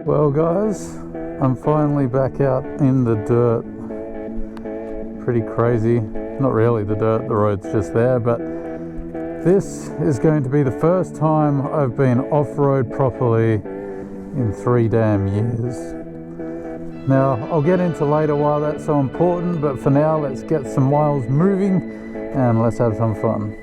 Well guys, I'm finally back out in the dirt. Pretty crazy. Not really the dirt, the road's just there, but this is going to be the first time I've been off-road properly in 3 damn years. Now, I'll get into later why that's so important, but for now, let's get some miles moving and let's have some fun.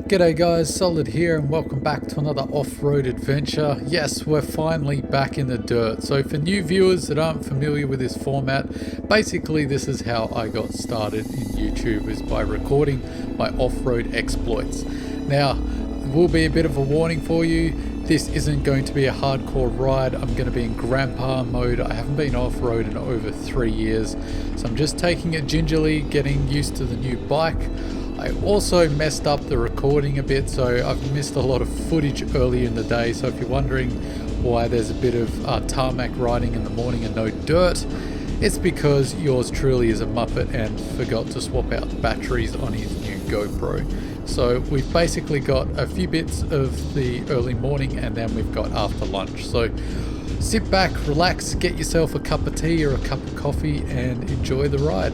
G'day guys, Solid here and welcome back to another off-road adventure. Yes, we're finally back in the dirt. So for new viewers that aren't familiar with this format, basically this is how I got started in YouTube, is by recording my off-road exploits. Now, there will be a bit of a warning for you. This isn't going to be a hardcore ride. I'm going to be in grandpa mode. I haven't been off-road in over 3 years. So I'm just taking it gingerly, getting used to the new bike. I also messed up the recording a bit, so I've missed a lot of footage earlier in the day. So if you're wondering why there's a bit of tarmac riding in the morning and no dirt, it's because yours truly is a muppet and forgot to swap out the batteries on his new GoPro. So we've basically got a few bits of the early morning and then we've got after lunch. So sit back, relax, get yourself a cup of tea or a cup of coffee and enjoy the ride.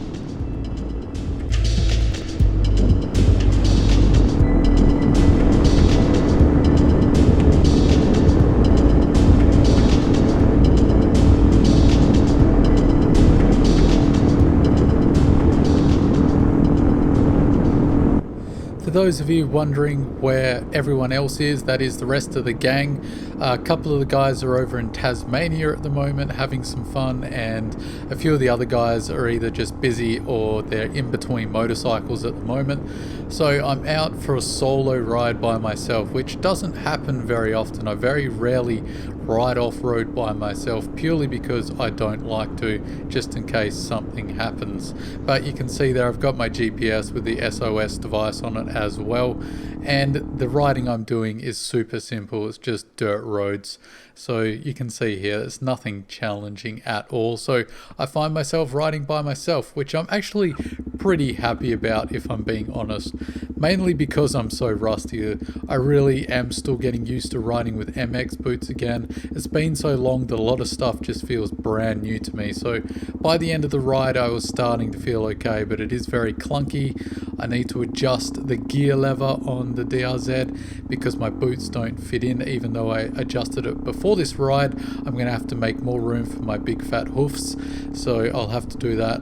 For those of you wondering where everyone else is, that is the rest of the gang. A couple of the guys are over in Tasmania at the moment having some fun, and a few of the other guys are either just busy or they're in between motorcycles at the moment. So I'm out for a solo ride by myself, which doesn't happen very often. I very rarely ride off-road by myself purely because I don't like to, just in case something happens. But you can see there I've got my GPS with the SOS device on it as well, and the riding I'm doing is super simple. It's just dirt roads, so you can see here it's nothing challenging at all. So I find myself riding by myself, which I'm actually pretty happy about, if I'm being honest, mainly because I'm so rusty. I really am still getting used to riding with MX boots again. It's been so long that a lot of stuff just feels brand new to me. So by the end of the ride I was starting to feel okay, but it is very clunky. I need to adjust the gear lever on the DRZ because my boots don't fit in. Even though I adjusted it before this ride, I'm going to have to make more room for my big fat hoofs, so I'll have to do that.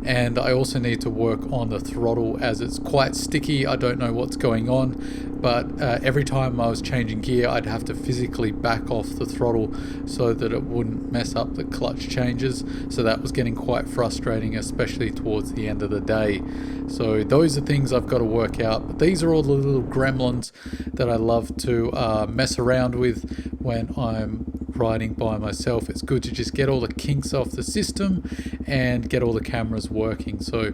And I also need to work on the throttle as it's quite sticky. I don't know what's going on, but every time I was changing gear I'd have to physically back off the throttle so that it wouldn't mess up the clutch changes. So that was getting quite frustrating, especially towards the end of the day. So those are things I've got to work out, but these are all the little gremlins that I love to mess around with when I'm riding by myself. It's good to just get all the kinks off the system and get all the cameras working. So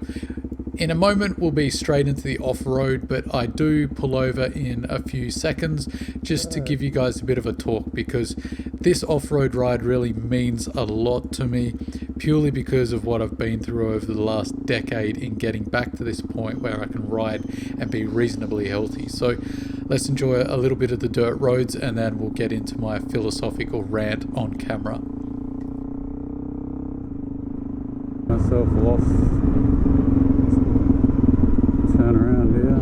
in a moment we'll be straight into the off-road, but I do pull over in a few seconds just to give you guys a bit of a talk, because this off-road ride really means a lot to me, purely because of what I've been through over the last decade in getting back to this point where I can ride and be reasonably healthy. So let's enjoy a little bit of the dirt roads and then we'll get into my philosophical rant on camera. Myself lost. Turn around here.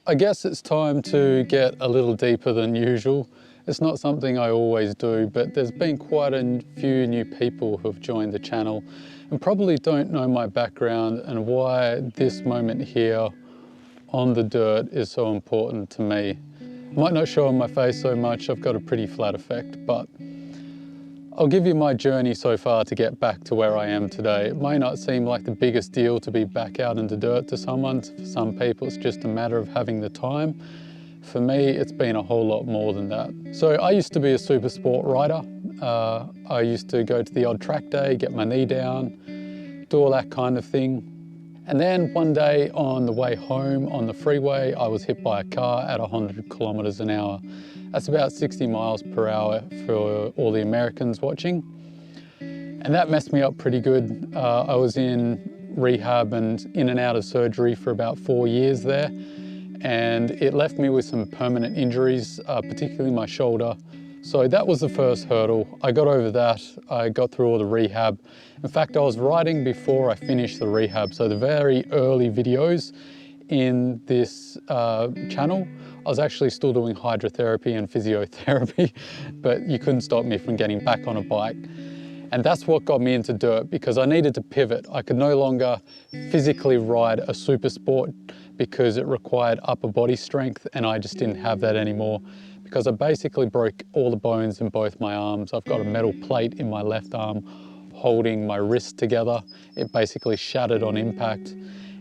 I guess it's time to get a little deeper than usual. It's not something I always do, but there's been quite a few new people who have joined the channel and probably don't know my background and why this moment here on the dirt is so important to me. I might not show on my face so much, I've got a pretty flat effect, but I'll give you my journey so far to get back to where I am today. It may not seem like the biggest deal to be back out in the dirt to someone. For some people, it's just a matter of having the time. For me, it's been a whole lot more than that. So I used to be a super sport rider. I used to go to the odd track day, get my knee down, do all that kind of thing. And then one day on the way home on the freeway, I was hit by a car at 100 kilometers an hour. That's about 60 miles per hour for all the Americans watching. And that messed me up pretty good. I was in rehab and in and out of surgery for about 4 years there. And it left me with some permanent injuries, particularly my shoulder. So that was the first hurdle. I got over that. I got through all the rehab. In fact, I was riding before I finished the rehab. So the very early videos in this channel, I was actually still doing hydrotherapy and physiotherapy, but you couldn't stop me from getting back on a bike. And that's what got me into dirt, because I needed to pivot. I could no longer physically ride a super sport because it required upper body strength, and I just didn't have that anymore because I basically broke all the bones in both my arms. I've got a metal plate in my left arm holding my wrist together. It basically shattered on impact,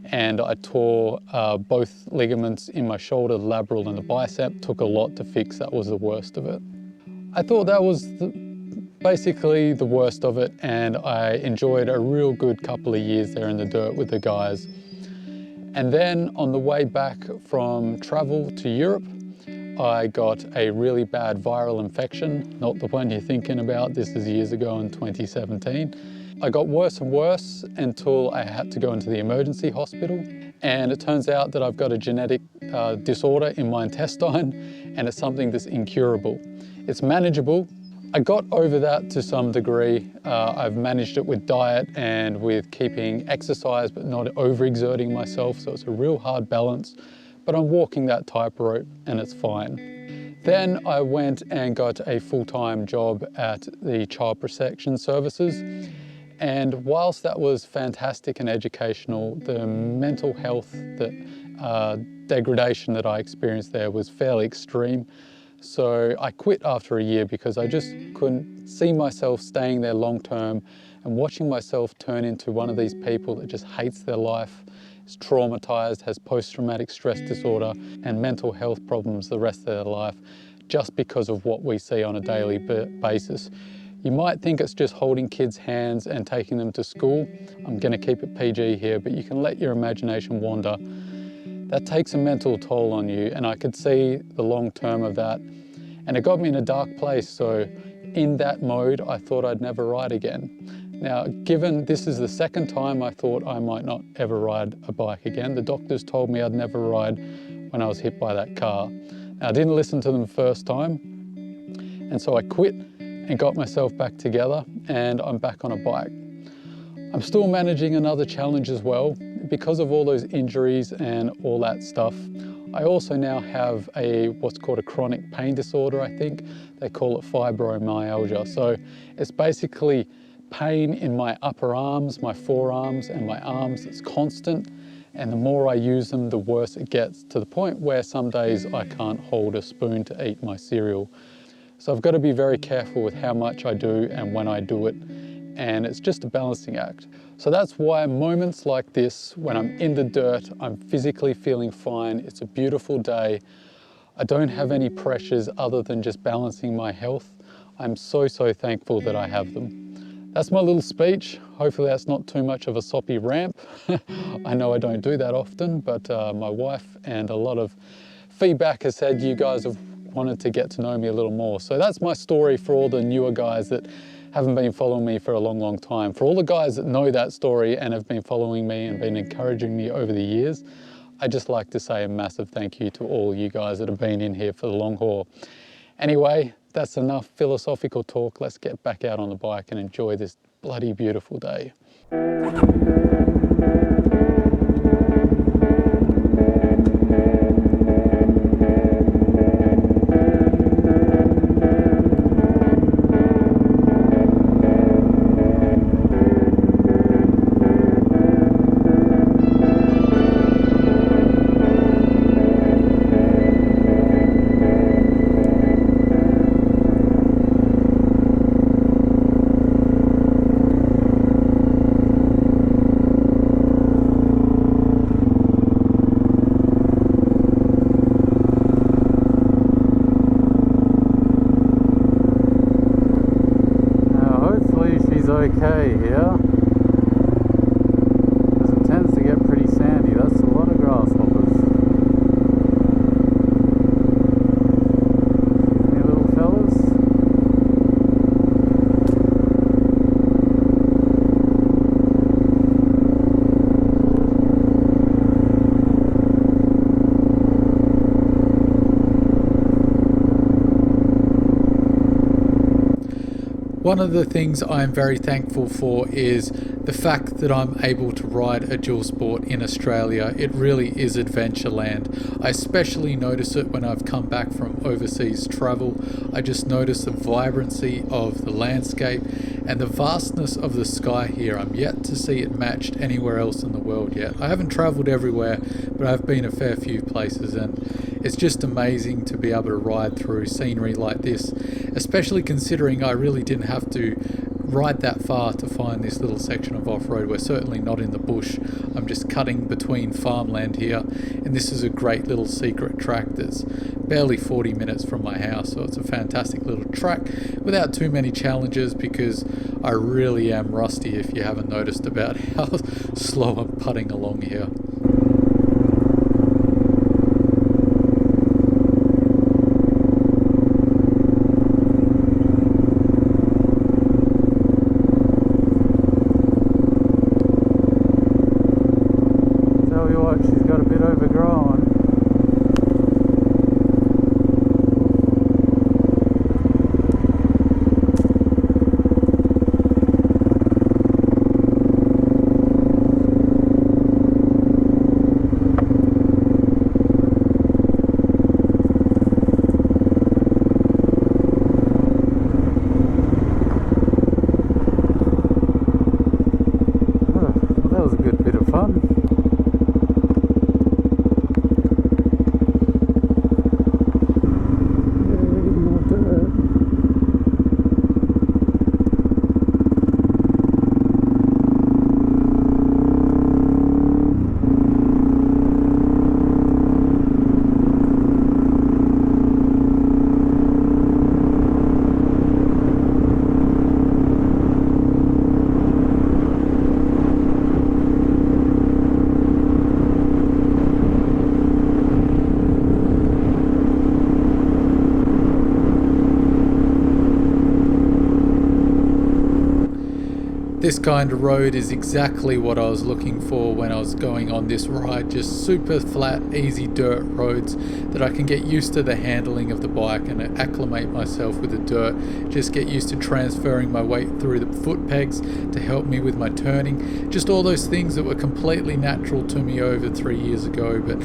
and I tore both ligaments in my shoulder, the labral and the bicep. Took a lot to fix. That was the worst of it. I thought that was basically the worst of it, and I enjoyed a real good couple of years there in the dirt with the guys. And then on the way back from travel to Europe, I got a really bad viral infection, not the one you're thinking about. This is years ago in 2017. I got worse and worse until I had to go into the emergency hospital. And it turns out that I've got a genetic disorder in my intestine, and it's something that's incurable. It's manageable. I got over that to some degree. I've managed it with diet and with keeping exercise, but not overexerting myself. So it's a real hard balance, but I'm walking that tightrope and it's fine. Then I went and got a full-time job at the Child Protection Services. And whilst that was fantastic and educational, the mental health degradation that I experienced there was fairly extreme. So I quit after a year because I just couldn't see myself staying there long term and watching myself turn into one of these people that just hates their life, is traumatized, has post-traumatic stress disorder and mental health problems the rest of their life just because of what we see on a daily basis. You might think it's just holding kids' hands and taking them to school. I'm going to keep it PG here, but you can let your imagination wander. That takes a mental toll on you, and I could see the long term of that. And it got me in a dark place, so in that mode, I thought I'd never ride again. Now, given this is the second time I thought I might not ever ride a bike again, the doctors told me I'd never ride when I was hit by that car. Now, I didn't listen to them the first time, and so I quit and got myself back together, and I'm back on a bike. I'm still managing another challenge as well. Because of all those injuries and all that stuff, I also now have what's called a chronic pain disorder, I think. They call it fibromyalgia. So it's basically pain in my upper arms, my forearms and my arms. It's constant. And the more I use them, the worse it gets, to the point where some days I can't hold a spoon to eat my cereal. So I've got to be very careful with how much I do and when I do it. And it's just a balancing act. So that's why moments like this, when I'm in the dirt, I'm physically feeling fine, it's a beautiful day, I don't have any pressures other than just balancing my health. I'm so thankful that I have them. That's my little speech. Hopefully that's not too much of a soppy rant. I know I don't do that often, but my wife and a lot of feedback has said you guys have wanted to get to know me a little more. So that's my story for all the newer guys that haven't been following me for a long time. For all the guys that know that story and have been following me and been encouraging me over the years, I'd just like to say a massive thank you to all you guys that have been in here for the long haul. Anyway, that's enough philosophical talk. Let's get back out on the bike and enjoy this bloody beautiful day. One of the things I'm very thankful for is the fact that I'm able to ride a dual sport in Australia. It really is adventureland. I especially notice it when I've come back from overseas travel. I just notice the vibrancy of the landscape and the vastness of the sky here. I'm yet to see it matched anywhere else in the world yet. I haven't traveled everywhere, but I've been a fair few places, and it's just amazing to be able to ride through scenery like this, especially considering I really didn't have to ride that far to find this little section of off-road. We're certainly not in the bush. I'm just cutting between farmland here, and this is a great little secret track that's barely 40 minutes from my house, so it's a fantastic little track without too many challenges, because I really am rusty, if you haven't noticed, about how slow I'm putting along here. This kind of road is exactly what I was looking for when I was going on this ride. Just super flat, easy dirt roads that I can get used to the handling of the bike and acclimate myself with the dirt. Just get used to transferring my weight through the foot pegs to help me with my turning. Just all those things that were completely natural to me over 3 years ago, but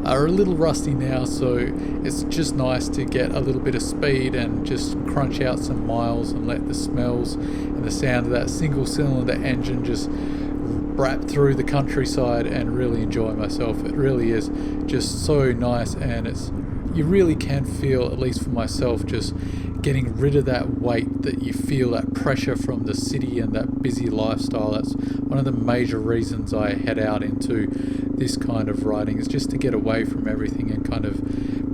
are a little rusty now, so it's just nice to get a little bit of speed and just crunch out some miles and let the smells and the sound of that single cylinder engine just wrap through the countryside and really enjoy myself. It really is just so nice, and you really can feel, at least for myself, just getting rid of that weight that you feel, that pressure from the city and that busy lifestyle. That's one of the major reasons I head out into this kind of riding, is just to get away from everything and kind of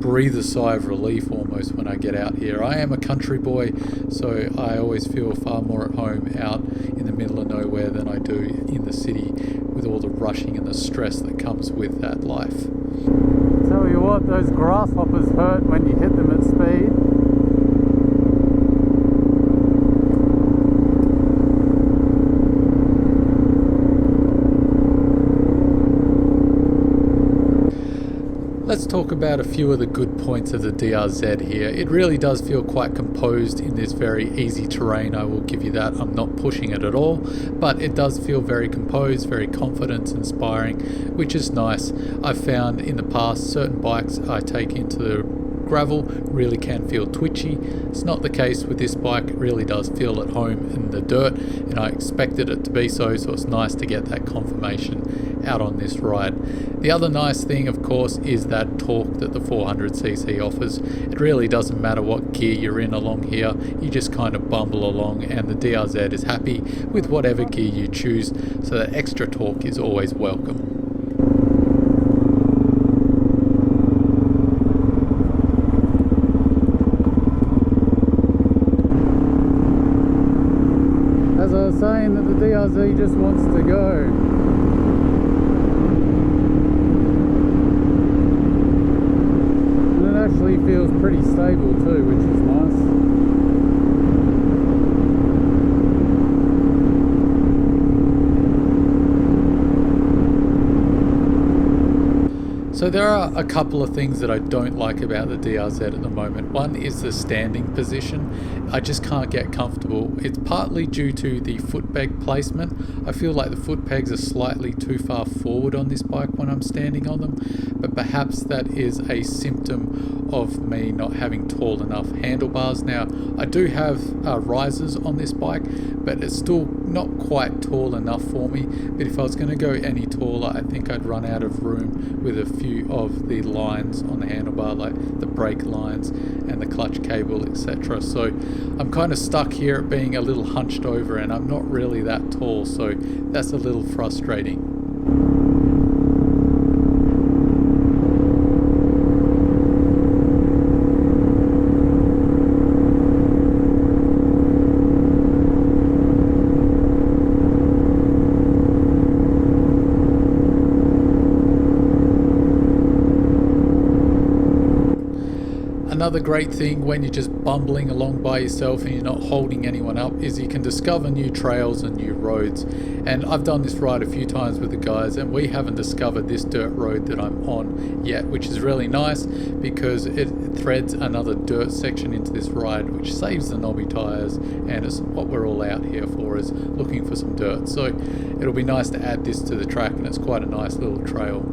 breathe a sigh of relief almost when I get out here. I am a country boy, so I always feel far more at home out in the middle of nowhere than I do in the city, with all the rushing and the stress that comes with that life. Tell you what, those grasshoppers hurt when you hit them at speed. Let's talk about a few of the good points of the DRZ here. It really does feel quite composed in this very easy terrain, I will give you that. I'm not pushing it at all, but it does feel very composed, very confidence inspiring, which is nice. I've found in the past certain bikes I take into the gravel really can feel twitchy. It's not the case with this bike. It really does feel at home in the dirt, and I expected it to be so it's nice to get that confirmation out on this ride. The other nice thing, of course, is that torque that the 400cc offers. It really doesn't matter what gear you're in along here, you just kind of bumble along, and the DRZ is happy with whatever gear you choose, so that extra torque is always welcome. As I was saying, that the DRZ just wants to go. Actually feels pretty stable too, which is nice. So there are a couple of things that I don't like about the DRZ at the moment. One is the standing position. I just can't get comfortable. It's partly due to the foot peg placement. I feel like the foot pegs are slightly too far forward on this bike when I'm standing on them, but perhaps that is a symptom of me not having tall enough handlebars. Now, I do have risers on this bike, but it's still not quite tall enough for me. But if I was going to go any taller, I think I'd run out of room with a few of the lines on the handlebar, like the brake lines and the clutch cable, etc. So I'm kind of stuck here at being a little hunched over, and I'm not really that tall, so that's a little frustrating. Another great thing when you're just bumbling along by yourself and you're not holding anyone up is you can discover new trails and new roads. And I've done this ride a few times with the guys, and we haven't discovered this dirt road that I'm on yet, which is really nice because it threads another dirt section into this ride, which saves the knobby tires, and it's what we're all out here for, is looking for some dirt. So it'll be nice to add this to the track, and it's quite a nice little trail.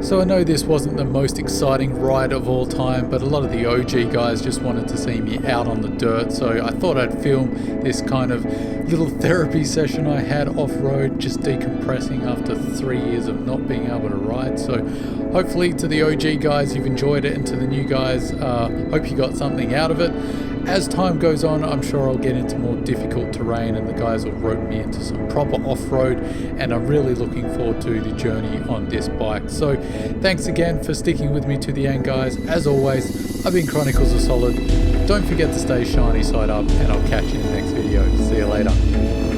So I know this wasn't the most exciting ride of all time, but a lot of the OG guys just wanted to see me out on the dirt, so I thought I'd film this kind of little therapy session I had off-road, just decompressing after 3 years of not being able to ride. So hopefully to the OG guys you've enjoyed it, and to the new guys, hope you got something out of it. As time goes on, I'm sure I'll get into more difficult terrain and the guys will rope me into some proper off-road, and I'm really looking forward to the journey on this bike. So thanks again for sticking with me to the end, guys. As always, I've been Chronicles of Solid. Don't forget to stay shiny side up, and I'll catch you in the next video. See you later.